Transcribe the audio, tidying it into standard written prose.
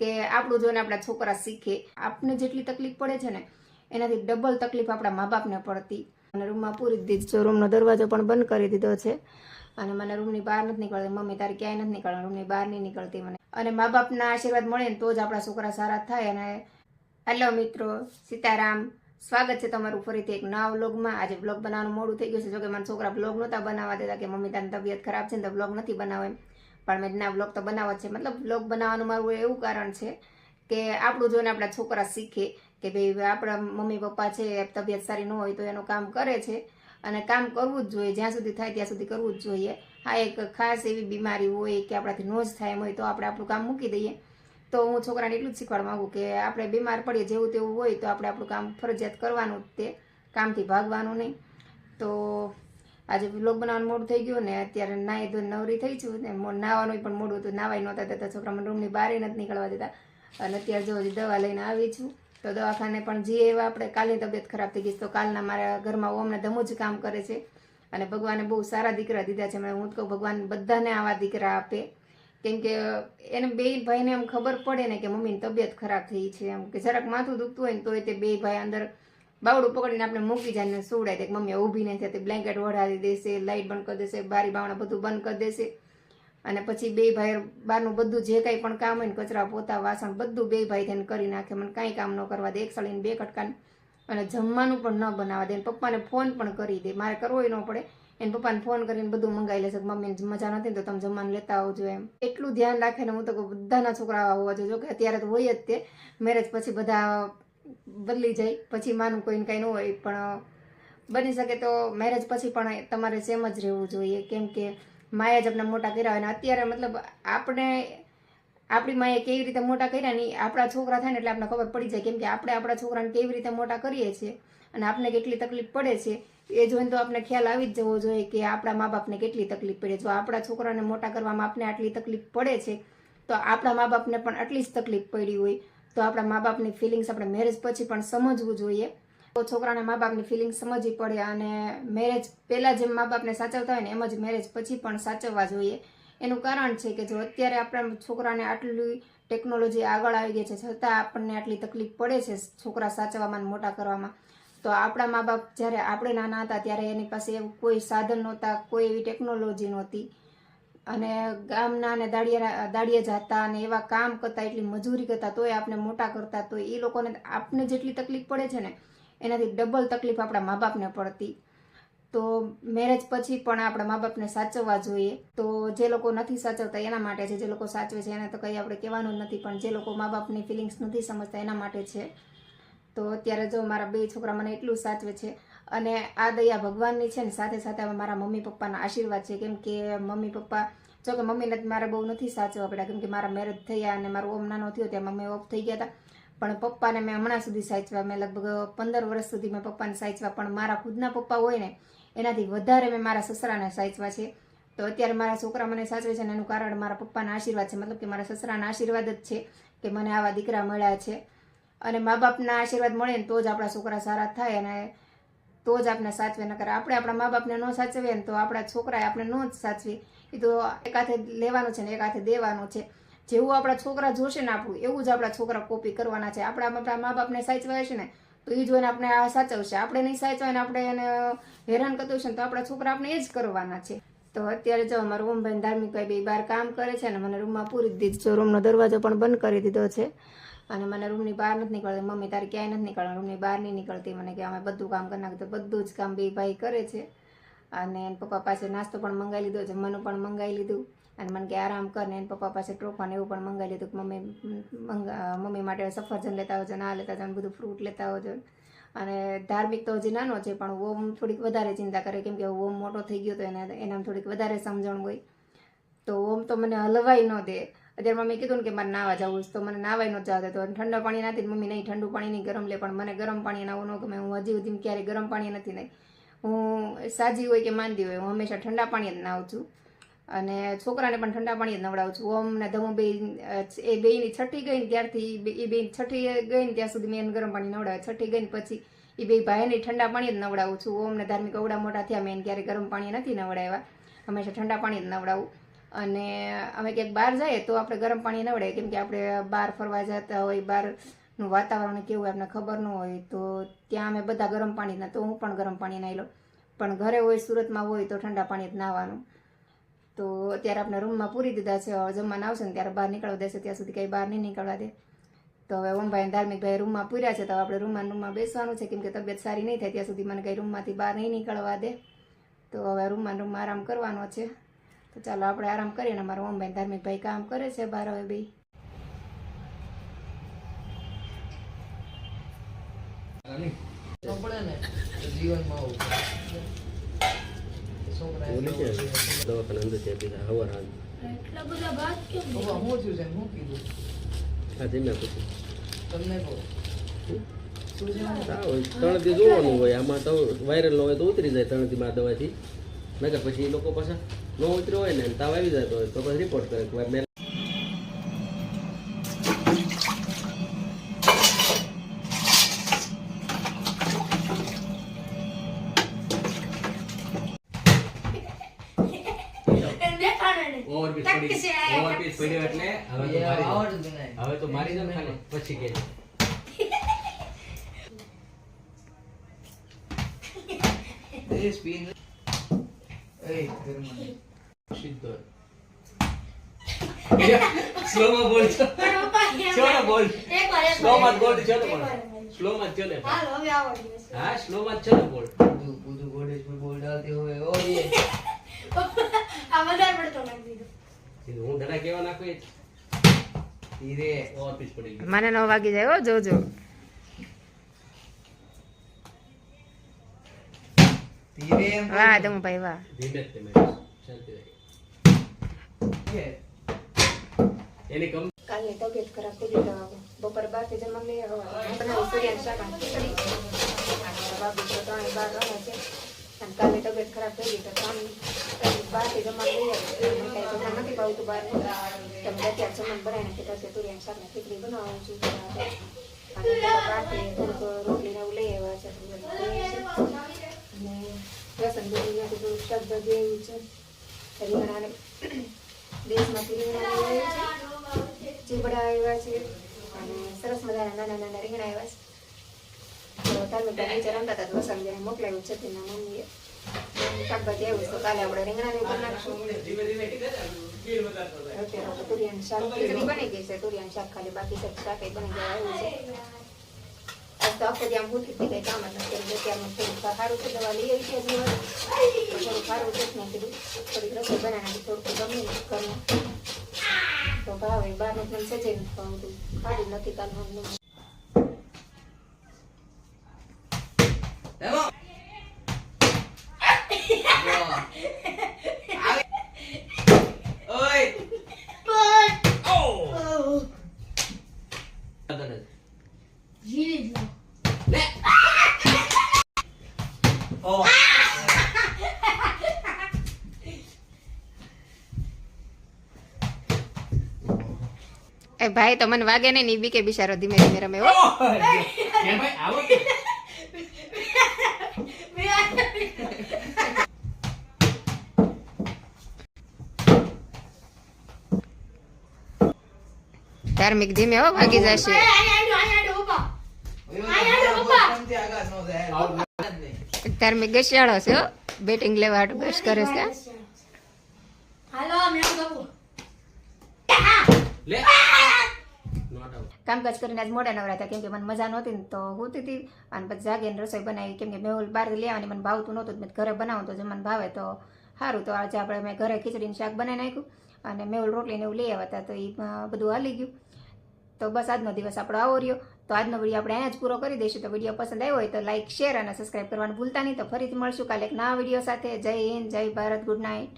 કે આપણું જોઈને આપણા છોકરા શીખે. આપને જેટલી તકલીફ પડે છે ને એનાથી ડબલ તકલીફ આપણા મા બાપને પડતી. અને રૂમમાં પૂરી દીધી છે, રૂમનો દરવાજો પણ બંધ કરી દીધો છે અને મને રૂમની બહાર નથી નીકળતી. મમ્મી તારી ક્યાંય નથી નીકળવાનું, રૂમની બહાર નહીં નીકળતી મને. અને મા બાપના આશીર્વાદ મળે ને તો જ આપણા છોકરા સારા થાય. અને હેલો મિત્રો, સીતારામ, સ્વાગત છે તમારું ફરીથી એક નવા વ્લોગમાં. આજે વ્લોગ બનાવવાનું મોડું થઈ ગયું છે, જોકે મારા છોકરા વ્લોગ નહોતા બનાવવા દેતા કે મમ્મી તારી તબિયત ખરાબ છે ને તો વ્લોગ નથી બનાવો એમ. પણ મેં ના, વ્લોગ તો બનાવવા જ છે. મતલબ વ્લોગ બનાવવાનું મારું એવું કારણ છે કે આપણું જોઈને આપણા છોકરા શીખે કે ભાઈ આપણા મમ્મી પપ્પા છે તબિયત સારી ન હોય તો એનું કામ કરે છે અને કામ કરવું જ જોઈએ, જ્યાં સુધી થાય ત્યાં સુધી કરવું જ જોઈએ. હા, એક ખાસ એવી બીમારી હોય કે આપણાથી ન જ થાય એમ હોય તો આપણે આપણું કામ મૂકી દઈએ. તો હું છોકરાને એટલું જ શીખવાડવા માંગુ કે આપણે બીમાર પડીએ જેવું તેવું હોય તો આપણે આપણું કામ ફરજિયાત કરવાનું જ, તે કામથી ભાગવાનું નહીં. તો આજે વ્લોગ બનાવવાનું મોડું થઈ ગયું ને અત્યારે નાહી ધોઈને નવરી થઈ છું ને નાહવાનું પણ મોડું હતું, નાવાય નહોતા દેતા છોકરા, મને રૂમની બહાર નથી નીકળવા દેતા. અને અત્યારે જો દવા લઈને આવી છું તો દવાખાને પણ જઈએ એવા આપણે. કાલની તબિયત ખરાબ થઈ ગઈ તો કાલના મારા ઘરમાં ઓમને ધમું જ કામ કરે છે અને ભગવાને બહુ સારા દીકરા દીધા છે. હું તો કહું ભગવાન બધાને આવા દીકરા આપે, કેમ કે એને બે ભાઈને એમ ખબર પડે ને કે મમ્મીની તબિયત ખરાબ થઈ છે એમ, કે જરાક માથું દુખતું હોય ને તો તે બે ભાઈ અંદર બાવડું પકડીને આપણે મૂકી જાય ને સુવડાય દે. મમ્મી ઊભી નહીં થતી, બ્લેન્કેટ ઓઢાડી દેશે, લાઇટ બંધ કરી દેશે, બારી બાવણા બધું બંધ કરી દેશે. અને પછી બે ભાઈ બહારનું બધું જે કાંઈ પણ કામ હોય ને કચરા પોતા વાસણ બધું બે ભાઈ થઈને કરી નાખે. મને કાંઈ કામ ન કરવા દે, એક સળીને બે કટકાને. અને જમવાનું પણ ન બનાવવા દે. પપ્પાને ફોન પણ કરી દે, મારે કરવો ન પડે. એને પપ્પાને ફોન કરીને બધું મંગાવી લેશે, મમ્મીને મજા નથી તો તમે જમવાનું લેતા આવજો એમ. એટલું ધ્યાન રાખે ને. હું તો બધાના છોકરા આવા હોવા જોઈએ. જોકે અત્યારે તો હોય જ તે, મેરેજ પછી બધા બદલી જાય, પછી માનું કોઈને કાંઈ ન હોય, પણ બની શકે તો મેરેજ પછી પણ તમારે સેમ જ રહેવું જોઈએ, કેમ કે માએ જ આપણે મોટા કર્યા હોય. અને અત્યારે મતલબ આપણે આપણી માએ કેવી રીતે મોટા કર્યા ને આપણા છોકરા થાય ને એટલે આપણે ખબર પડી જાય, કેમ કે આપણે આપણા છોકરાને કેવી રીતે મોટા કરીએ છીએ અને આપણે કેટલી તકલીફ પડે છે એ જોઈને તો આપણે ખ્યાલ આવી જ જવો જોઈએ કે આપણા મા બાપને કેટલી તકલીફ પડે. જો આપણા છોકરાને મોટા કરવામાં આપણે આટલી તકલીફ પડે છે તો આપણા મા બાપને પણ આટલી જ તકલીફ પડી હોય તો આપણા મા બાપની ફિલિંગ્સ આપણે મેરેજ પછી પણ સમજવું જોઈએ. તો છોકરાને મા બાપની ફિલિંગ્સ સમજવી પડે અને મેરેજ પહેલાં જેમ મા બાપને સાચવતા હોય ને એમ જ મેરેજ પછી પણ સાચવવા જોઈએ. એનું કારણ છે કે જો અત્યારે આપણા છોકરાને આટલી ટેકનોલોજી આગળ આવી ગઈ છે છતાં આપણને આટલી તકલીફ પડે છે છોકરા સાચવવામાં મોટા કરવામાં, તો આપણા મા બાપ જ્યારે આપણે નાના હતા ત્યારે એની પાસે એવું કોઈ સાધન નહોતા, કોઈ એવી ટેકનોલોજી નહોતી. અને ગામના અને દાડિયા જતા અને એવા કામ કરતા, એટલી મજૂરી કરતા તોય આપણે મોટા કરતા. તો એ લોકોને આપને જેટલી તકલીફ પડે છે ને એનાથી ડબલ તકલીફ આપણા મા બાપને પડતી. તો મેરેજ પછી પણ આપણા મા બાપને સાચવવા જોઈએ. તો જે લોકો નથી સાચવતા એના માટે છે, જે લોકો સાચવે છે એને તો કંઈ આપણે કહેવાનું જ નથી, પણ જે લોકો મા બાપની ફિલિંગ્સ નથી સમજતા એના માટે છે. તો અત્યારે જો મારા બે છોકરા મને એટલું સાચવે છે અને આ દયા ભગવાનની છે ને સાથે સાથે મારા મમ્મી પપ્પાના આશીર્વાદ છે. કેમ કે મમ્મી પપ્પા, જો કે મમ્મીને મારે બહુ નથી સાચવવા પડ્યા, કેમ કે મારા મેરેજ થયા અને મારો ઓમ નાનો થયો ત્યાં મમ્મી ઓફ થઈ ગયા હતા. પણ પપ્પાને મેં હમણાં સુધી સાચવ્યા. મેં લગભગ 15 વર્ષ સુધી મેં પપ્પાને સાચવ્યા. પણ મારા ખુદના પપ્પા હોય ને એનાથી વધારે મેં મારા સસરાને સાચવ્યા છે. તો અત્યારે મારા છોકરા મને સાચવે છે ને એનું કારણ મારા પપ્પાના આશીર્વાદ છે, મતલબ કે મારા સસરાના આશીર્વાદ જ છે કે મને આવા દીકરા મળ્યા છે. અને મા બાપના આશીર્વાદ મળે ને તો જ આપણા છોકરા સારા થાય અને તો જ આપણે સાચવે. નકર આપણે આપણા મા બાપને ન સાચવીએ ને તો આપણા છોકરાએ આપણે ન જ સાચવીએ. એ તો એક હાથે લેવાનું છે ને એક હાથે દેવાનું છે. જેવું આપણા છોકરા જોશે ને આપણું એવું જ આપણા છોકરા કોપી કરવાના છે. આપણા મા બાપને સાચવ્યા હશે ને તો એ જોઈને આપણે આ સાચવશે. આપણે નહીં સાચવાય ને આપણે એને હેરાન કરતું હશે ને તો આપણા છોકરા આપણે એ જ કરવાના છે. તો અત્યારે જો અમારું ઓમભાઈ ધાર્મિક ભાઈ બે બહાર કામ કરે છે ને મને રૂમમાં પૂરી દીધી છે, રૂમનો દરવાજો પણ બંધ કરી દીધો છે અને મને રૂમની બહાર નથી નીકળતી. મમ્મી તારી ક્યાંય નથી નીકળવાનું, રૂમની બહાર નહીં નીકળતી મને, કે અમે બધું કામ કરી નાખ્યું. તો બધું જ કામ બે ભાઈ કરે છે. અને એના પપ્પા પાસે નાસ્તો પણ મંગાવી લીધો, જમવાનું પણ મંગાવી લીધું અને મને કે આરામ કર ને એના પપ્પા પાસે ટ્રોફાને એવું પણ મંગાવી લીધું કે મમ્મી માટે સફરજન લેતા આવજો, ના લેતા આવજો, બધું ફ્રૂટ લેતા આવજો. અને ધાર્મિક તો હજી નાનો છે પણ ઓમ થોડીક વધારે ચિંતા કરે, કેમ કે ઓમ મોટો થઈ ગયો તો એનામાં થોડીક વધારે સમજણ હોય. તો ઓમ તો મને હલવાઈ ન દે. અત્યારે મમ્મી કીધું ને કે મારે નાવા જવું છે તો મને નાવાય ન જવા દે. તો ઠંડા પાણી નાથી મમ્મી નહીં ઠંડુ પાણી નહીં ગરમ લે, પણ મને ગરમ પાણી નાવું ન ગમે. હું હજી સુધી ક્યારેય ગરમ પાણી નથી નહીં. હું સાજી હોય કે માંદી હોય હું હંમેશા ઠંડા પાણી જ નાવું છું અને છોકરાને પણ ઠંડા પાણી જ નવડાવું છું. ઓમ ને ધમુ બે એ બેની છઠ્ઠી ગઈ ને ત્યારથી એ બે છઠ્ઠી ગઈ ને ત્યાં સુધી મેં એને ગરમ પાણી નવડાવે. છઠ્ઠી ગઈ ને પછી એ બે ભાઈને ઠંડા પાણી જ નવડાવું છું. ઓમ ને ધાર્મિક અવડા મોટા થયા મેં એને ક્યારેય ગરમ પાણી નથી નવડાવ્યા, હંમેશા ઠંડા પાણી જ નવડાવું. અને અમે ક્યાંક બહાર જઈએ તો આપણે ગરમ પાણી નવડે, કેમ કે આપણે બહાર ફરવા જતા હોય, બહારનું વાતાવરણ કેવું હોય આપણને ખબર ન હોય, તો ત્યાં અમે બધા ગરમ પાણીના, તો હું પણ ગરમ પાણી નાહી લઉં. પણ ઘરે હોય, સુરતમાં હોય તો ઠંડા પાણી જ નાહવાનું. તો અત્યારે આપણે રૂમમાં પૂરી દીધા છે. હવે જમવાના આવશે ને ત્યારે બહાર નીકળવા દેશે, ત્યાં સુધી કંઈ બહાર નહીં નીકળવા દે. તો હવે ઓમભાઈ અને ધાર્મિકભાઈ રૂમમાં પૂર્યા છે, તો આપણે રૂમમાં બેસવાનું છે, કેમ કે તબિયત સારી નહીં થાય ત્યાં સુધી મને કંઈ રૂમમાંથી બહાર નહીં નીકળવા દે. તો હવે રૂમમાં આરામ કરવાનો છે. તો ચાલો આપણે આરામ કરીએ ને અમારા ઓમભાઈ ધાર્મિકભાઈ કામ કરે છે બહાર. હવે બે ત્રણ દી જોવાનું હોય આમાં, તો વાયરલ હોય તો ઉતરી જાય 3 દી દવાથી, નકર પછી એ લોકો પાછા ન ઉતર્યો હોય ને તાવ આવી જતો હોય તો પછી રિપોર્ટ કરે કે ભાઈ ઓવરપીસ પડ્યો એટલે હવે તો મારી દમ ખાલી પછી કે સ્લોમાં બોલ, બોલ સ્લોમાં બોલ, સ્લોમાં ચલે. હા સ્લોમાં ચલે બોલ. બધું ગોડેજ પર બોલ ડાલતે હોય. ઓ ये આ વધારે પડતો નાખી દીધો. હું ધડા કેવા નાખું ધીરે ઓવરપીસ પડી ગયું. મને 9 વાગી જાય હો, જોજો. ધીરે એમ વાહ દમભાઈ વાહ. ધીમે જ તમે શાંતિ રાખી. એની કમ કાલે તબિયત ખરાબ થઈ ગઈ, તો બપોર 12 થી જમવા લઈ બનાવી સૂર્યન શાક અને ખીચડી. બાબુ તો 3 બાર રહે છે, અને કાલે તબિયત ખરાબ થઈ ગઈ તો 12 થી જમવા લઈ આવી. કઈ જમવા નથી ભાવતું બહાર, તમે અત્યારે જમવાનું બનાવી નાખી તો સૂર્યન શાક ને ખીચડી બનાવવાનું છું. અને રાતે થોડુંક રોટલી ને એવું લઈ આવ્યા છે, અને લસણ દૂધી નાખી થોડું શાકભાજી એવું છે. રીંગણાને દેશમાંથી રીંગણા આવ્યા છે, ચીબડા આવ્યા છે, અને સરસ મજાના નાના નાના રીંગણા આવ્યા છે. તો ધાર્મિકભાઈ નીચે રમતા હતા તો વસાવી જઈને મોકલાવ્યું છે તેના મમ્મીએ. શાકભાજી આવ્યું તો કાલે આપણે રીંગણાને ઉપર નાખશું. અત્યારે તુરિયાનું શાક ખીચડી બની ગઈ છે, તુરિયાનું શાક ખાલી બાકી છે, શાક બની જવા આવ્યું છે. આજ તો આખો દી આમ ભૂખી કંઈ કામ જ નથી કર્યું. અત્યારમાં થોડું સારું છે, દવા લઈ આવી છે, થોડું સારું છે ને કીધું થોડીક રસોઈ બનાવી થોડુંક ગમે ઘરનું તો ભાવે બહારનું પણ સજે નથી ખાવું, ખાડી નથી કાલનું. એ ભાઈ તો મને વાગે નહીં, ની બીકે બિચારો ધીમે ધીમે રમે હો. ધાર્મિક ધીમે હો, વાગી જશે. ધાર્મિક ગશિયાળો છે હો, બેટિંગ લેવા હાટુ ગશ કરે છે. કામકાજ કરીને આજ મોડા નવરા હતા, કેમ કે મને મજા નહોતી ને તો હોતી હતી, અને પછી જાગીને રસોઈ બનાવી, કેમ કે મેં બહાર લેવાની મને ભાવતું નહોતું, મેં ઘરે બનાવું તો જે મને ભાવે તો સારું. તો આજે આપણે મેં ઘરે ખીચડીનું શાક બનાવી નાખ્યું, અને મેં રોટલીને એવું લઈ આવ્યા હતા, તો એ બધું હાલી ગયું. તો બસ આજનો દિવસ આપણો આવો રહ્યો. તો આજનો વિડીયો આપણે અહીંયા જ પૂરો કરી દઈશું. તો વિડીયો પસંદ આવ્યો હોય તો લાઈક, શેર અને સબસ્ક્રાઈબ કરવાનું ભૂલતા નહીં. તો ફરીથી મળશું કાલે એક નવા વિડીયો સાથે. જય હિન્દ, જય ભારત, ગુડ નાઇટ.